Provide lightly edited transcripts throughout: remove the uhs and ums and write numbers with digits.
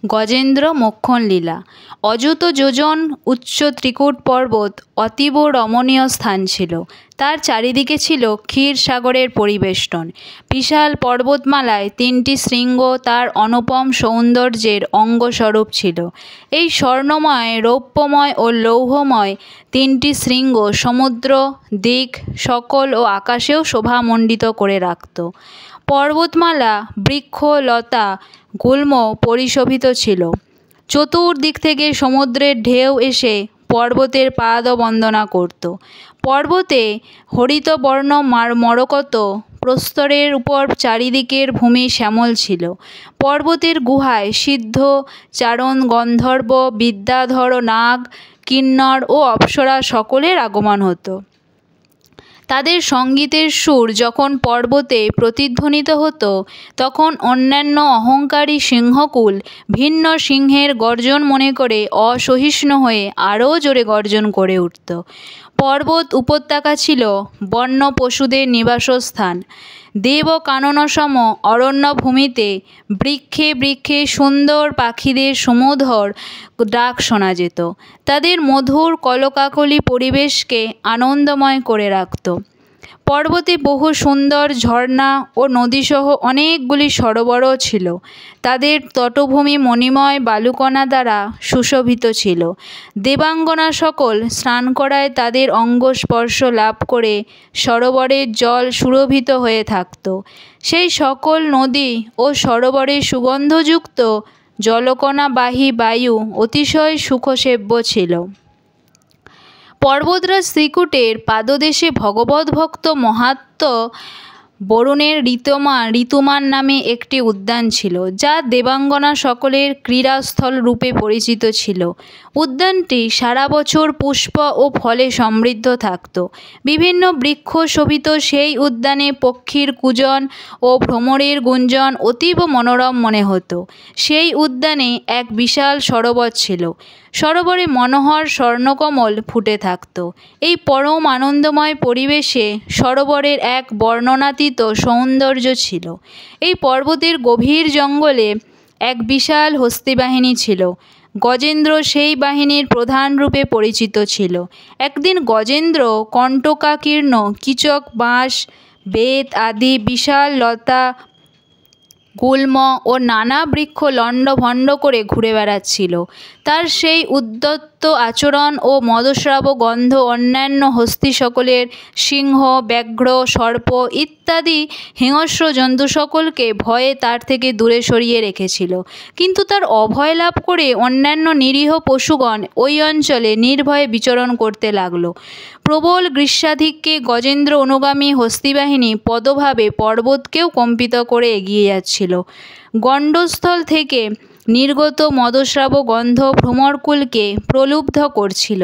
গজেন্দ্র মোক্ষণ লীলা। অযুত যোজন উচ্চ ত্রিকূট পর্বত অতীব রমণীয় স্থান ছিল। তার চারিদিকে ছিল ক্ষীরসাগরের পরিবেষ্টন। বিশাল পর্বতমালায় 3টি শৃঙ্গ তার অনুপম সৌন্দর্যের অঙ্গস্বরূপ ছিল। এই স্বর্ণময়, রৌপ্যময় ও লৌহময় 3টি শৃঙ্গ সমুদ্র, দিক, সকল ও আকাশেও শোভামণ্ডিত করে রাখত। পর্বতমালা বৃক্ষ, লতা, গুল্ম পরিশোভিত ছিল। চতুর্দিক থেকে সমুদ্রের ঢেউ এসে পর্বতের পাদবন্দনা করত। পর্বতে হরিতবর্ণ মরকত প্রস্তরের উপর চারিদিকের ভূমি শ্যামল ছিল। পর্বতের গুহায় সিদ্ধ, চারণ, গন্ধর্ব, বিদ্যাধর, নাগ, কিন্নর ও অপ্সরা সকলের আগমন হতো। তাদের সঙ্গীতের সুর যখন পর্বতে প্রতিধ্বনিত হতো, তখন অন্যান্য অহংকারী সিংহকুল ভিন্ন সিংহের গর্জন মনে করে অসহিষ্ণু হয়ে আরও জোরে গর্জন করে উঠত। পর্বত উপত্যকা ছিল বন্য পশুদের নিবাসস্থান। দেবকাননসম অরণ্যভূমিতে বৃক্ষে বৃক্ষে সুন্দর পাখিদের সুমধুর ডাক শোনা যেত। তাদের মধুর কলকাকলি পরিবেশকে আনন্দময় করে রাখত। পর্বতে বহু সুন্দর ঝর্ণা ও নদীসহ অনেকগুলি সরোবরও ছিল। তাদের তটভূমি মণিময় বালুকণা দ্বারা সুশোভিত ছিল। দেবাঙ্গনা সকল স্নান করায় তাদের অঙ্গস্পর্শ লাভ করে সরোবরের জল সুরভিত হয়ে থাকত। সেই সকল নদী ও সরোবরে সুগন্ধযুক্ত জলকণাবাহী বায়ু অতিশয় সুখসেব্য ছিল। পর্বতরাজ শ্রীকূটের পাদদেশে ভগবদ্ভক্ত মহাত্ম বরুণের ঋতুমান নামে একটি উদ্যান ছিল, যা দেবাঙ্গনা সকলের ক্রীড়াস্থল রূপে পরিচিত ছিল। উদ্যানটি সারা বছর পুষ্প ও ফলে সমৃদ্ধ থাকত। বিভিন্ন বৃক্ষ শোভিত সেই উদ্যানে পক্ষীর কূজন ও ভ্রমরের গুঞ্জন অতীব মনোরম মনে হতো। সেই উদ্যানে এক বিশাল সরোবর ছিল। সরোবরে মনোহর স্বর্ণকমল ফুটে থাকত। এই পরম আনন্দময় পরিবেশে সরোবরের এক বর্ণনাতীত সৌন্দর্য ছিল। এই পর্বতের গভীর জঙ্গলে এক বিশাল হস্তিবাহিনী ছিল। গজেন্দ্র সেই বাহিনীর প্রধান রূপে পরিচিত ছিল। একদিন গজেন্দ্র কণ্টকাকীর্ণ কিচক বাঁশ, বেত আদি বিশাল লতা, গুল্ম ও নানা বৃক্ষ লণ্ডভণ্ড করে ঘুরে বেড়াচ্ছিল। তার সেই উদ্যত আচরণ ও মদস্রাব গন্ধ অন্যান্য হস্তি সকলের সিংহ, ব্যাঘ্র, সর্প ইত্যাদি হিংস্র জন্তু সকলকে ভয়ে তার থেকে দূরে সরিয়ে রেখেছিল। কিন্তু তার অভয় লাভ করে অন্যান্য নিরীহ পশুগণ ওই অঞ্চলে নির্ভয়ে বিচরণ করতে লাগল। প্রবল গ্রীষ্মাধিক্যে গজেন্দ্র অনুগামী হস্তিবাহিনী পদভাবে পর্বতকেও কম্পিত করে এগিয়ে যাচ্ছিল। গণ্ডস্থল থেকে নির্গত মদস্রাব গন্ধ ভ্রমরকুলকে প্রলুব্ধ করছিল,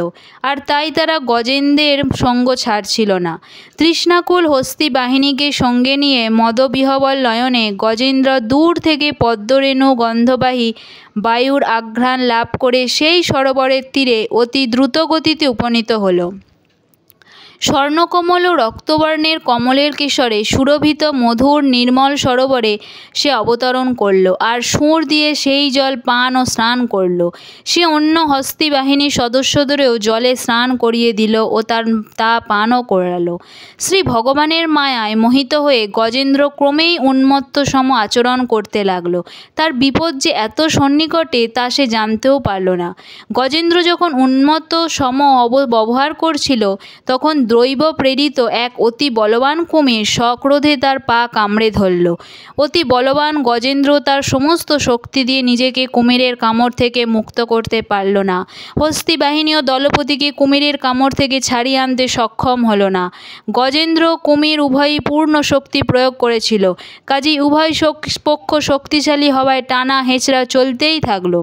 আর তাই তারা গজেন্দ্রের সঙ্গ ছাড়ছিল না। তৃষ্ণাকুল হস্তি বাহিনীকে সঙ্গে নিয়ে মদবিহ্বল নয়নে গজেন্দ্র দূর থেকে পদ্মরেণু গন্ধবাহী বায়ুর আঘ্রাণ লাভ করে সেই সরোবরের তীরে অতি দ্রুত গতিতে উপনীত হল। স্বর্ণকমল ও রক্তবর্ণের কমলের কেশরে সুরভিত মধুর নির্মল সরোবরে সে অবতরণ করল, আর সুর দিয়ে সেই জল পান ও স্নান করল। সে অন্য হস্তি বাহিনীর সদস্যদেরও জলে স্নান করিয়ে দিল ও তা পানও করাল। শ্রী ভগবানের মায়ায় মোহিত হয়ে গজেন্দ্র ক্রমেই উন্মত্ত সম আচরণ করতে লাগল। তার বিপদ যে এত সন্নিকটে তা সে জানতেও পারল না। গজেন্দ্র যখন উন্মত্ত সম ব্যবহার করছিল, তখন দৈব প্রেরিত এক অতি বলবান কুমির সক্রোধে তার পা কামড়ে ধরল। অতি বলবান গজেন্দ্র তার সমস্ত শক্তি দিয়ে নিজেকে কুমিরের কামড় থেকে মুক্ত করতে পারল না। হস্তি বাহিনী ও দলপতিকে কুমিরের কামড় থেকে ছাড়িয়ে আনতে সক্ষম হল না। গজেন্দ্র কুমির উভয়ই পূর্ণ শক্তি প্রয়োগ করেছিল, কাজেই উভয় পক্ষ শক্তিশালী হওয়ায় টানা হেঁচড়া চলতেই থাকল।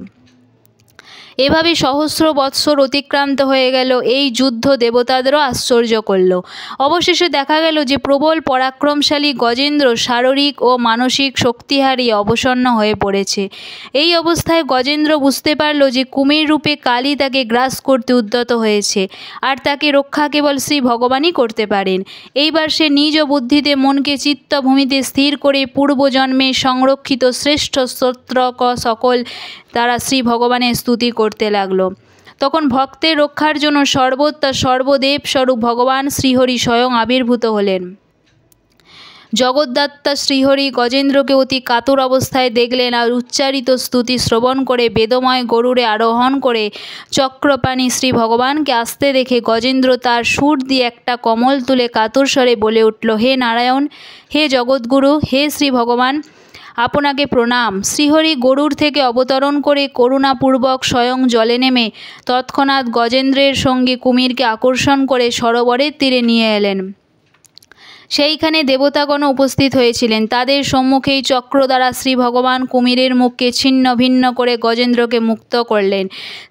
এভাবে সহস্র বৎসর অতিক্রান্ত হয়ে গেল। এই যুদ্ধ দেবতাদেরও আশ্চর্য করল। অবশেষে দেখা গেল যে প্রবল পরাক্রমশালী গজেন্দ্র শারীরিক ও মানসিক শক্তি হারিয়ে অবসন্ন হয়ে পড়েছে। এই অবস্থায় গজেন্দ্র বুঝতে পারল যে কুমির রূপে কালী তাকে গ্রাস করতে উদ্যত হয়েছে, আর তাকে রক্ষা কেবল শ্রী ভগবানই করতে পারেন। এইবার সে নিজ বুদ্ধিতে মনকে চিত্তভূমিতে স্থির করে পূর্বজন্মে সংরক্ষিত শ্রেষ্ঠ স্তোত্র সকল তারা শ্রী ভগবানের স্তুতি করতে লাগলো। তখন ভক্তের রক্ষার জন্য সর্বত্র সর্বদেব স্বরূপ ভগবান শ্রীহরি স্বয়ং আবির্ভূত হলেন। জগদ্দাতা শ্রীহরি গজেন্দ্রকে অতি কাতর অবস্থায় দেখলেন, আর উচ্চারিত স্তুতি শ্রবণ করে বেদময় গরুড়ে আরোহণ করে চক্রপাণি শ্রী ভগবানকে আসতে দেখে গজেন্দ্র তার সুর দিয়ে একটা কমল তুলে কাতর স্বরে বলে উঠল, হে নারায়ণ, হে জগৎগুরু, হে শ্রী ভগবান, আপনাকে প্রণাম। শ্রীহরি গরুড় থেকে অবতরণ করে করুণাপূর্বক স্বয়ং জলে নেমে তৎক্ষণাৎ গজেন্দ্রের সঙ্গে কুমিরকে আকর্ষণ করে সরোবরের তীরে নিয়ে এলেন। সেইখানে দেবতাগণ উপস্থিত হয়েছিলেন। তাদের সম্মুখেই চক্র দ্বারা শ্রী ভগবান কুমিরের মুখকে ছিন্ন ভিন্ন করে গজেন্দ্রকে মুক্ত করলেন।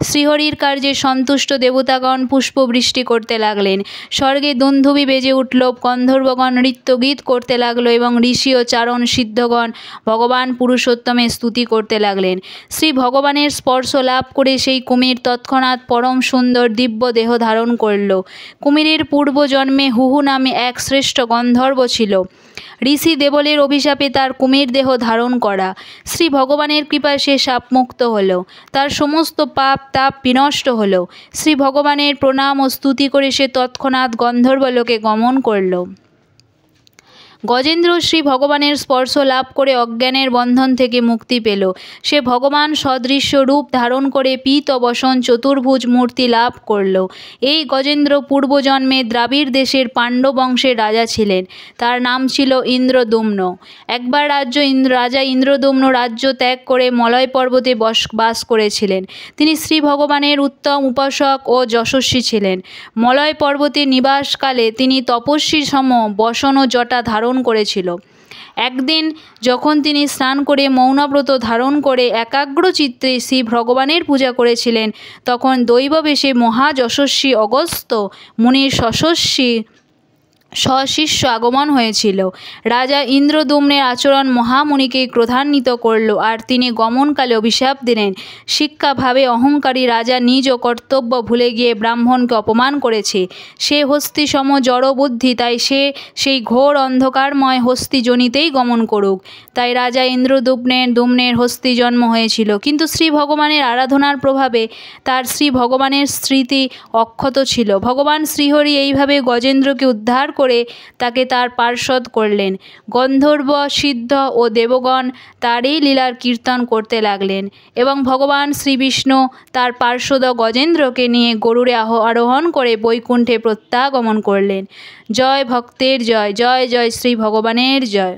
শ্রীহরির কার্যে সন্তুষ্ট দেবতাগণ পুষ্পবৃষ্টি করতে লাগলেন। স্বর্গে দুন্ধুবি বেজে উঠল, গন্ধর্বগণ নৃত্যগীত করতে লাগলো এবং ঋষি ও চারণ সিদ্ধগণ ভগবান পুরুষোত্তমের স্তুতি করতে লাগলেন। শ্রী ভগবানের স্পর্শ লাভ করে সেই কুমির তৎক্ষণাৎ পরম সুন্দর দিব্য দেহ ধারণ করল। কুমিরের পূর্বজন্মে হুহু নামে এক শ্রেষ্ঠ গন্ধর্ব ছিল। ঋষি দেবলের অভিশাপে তার কুমির দেহ ধারণ করা। শ্রী ভগবানের কৃপায় সে শাপমুক্ত হল, তার সমস্ত পাপ তাপ বিনষ্ট হল। শ্রী ভগবানের প্রণাম ও স্তুতি করে সে তৎক্ষণাৎ গন্ধর্বলোকে গমন করল। গজেন্দ্র শ্রী ভগবানের স্পর্শ লাভ করে অজ্ঞানের বন্ধন থেকে মুক্তি পেল। সে ভগবান সদৃশ্য রূপ ধারণ করে পীত বসন চতুর্ভুজ মূর্তি লাভ করল। এই গজেন্দ্র পূর্বজন্মে দ্রাবিড় দেশের পাণ্ডব বংশের রাজা ছিলেন। তার নাম ছিল ইন্দ্রদুম্ন। একবার রাজা ইন্দ্রদুম্ন রাজ্য ত্যাগ করে মলয় পর্বতে বাস করেছিলেন। তিনি শ্রী ভগবানের উত্তম উপাসক ও যশস্বী ছিলেন। মলয় পর্বতে নিবাসকালে তিনি তপস্বী সম বসন ও জটা ধারণ করেছিল। একদিন যখন তিনি স্নান করে মৌনব্রত ধারণ করে একাগ্র চিত্তে শ্রী ভগবানের পূজা করেছিলেন, তখন দৈববেশে মহাযশস্বী অগস্ত্য মুনির সশিষ্য আগমন হয়েছিল। রাজা ইন্দ্রদুম্নের আচরণ মহামুনিকে ক্রোধান্বিত করল, আর তিনি গমনকালে অভিশাপ দিলেন, শিক্ষাভাবে অহংকারী রাজা নিজ কর্তব্য ভুলে গিয়ে ব্রাহ্মণকে অপমান করেছে। সে হস্তি সম জড়বুদ্ধি, তাই সে সেই ঘোর অন্ধকারময় হস্তি জনিতেই গমন করুক। তাই রাজা ইন্দ্রদুম্নের হস্তি জন্ম হয়েছিল, কিন্তু শ্রী ভগবানের আরাধনার প্রভাবে তার শ্রী ভগবানের স্মৃতি অক্ষত ছিল। ভগবান শ্রীহরি এইভাবে গজেন্দ্রকে উদ্ধার করে তাকে তার পার্ষদ করলেন। গন্ধর্ব সিদ্ধ ও দেবগণ তার এই লীলার কীর্তন করতে লাগলেন এবং ভগবান শ্রীবিষ্ণু তার পার্ষদ গজেন্দ্রকে নিয়ে গরুড়ে আরোহণ করে বৈকুণ্ঠে প্রত্যাগমন করলেন। জয় ভক্তের জয়, জয় জয় শ্রী ভগবানের জয়।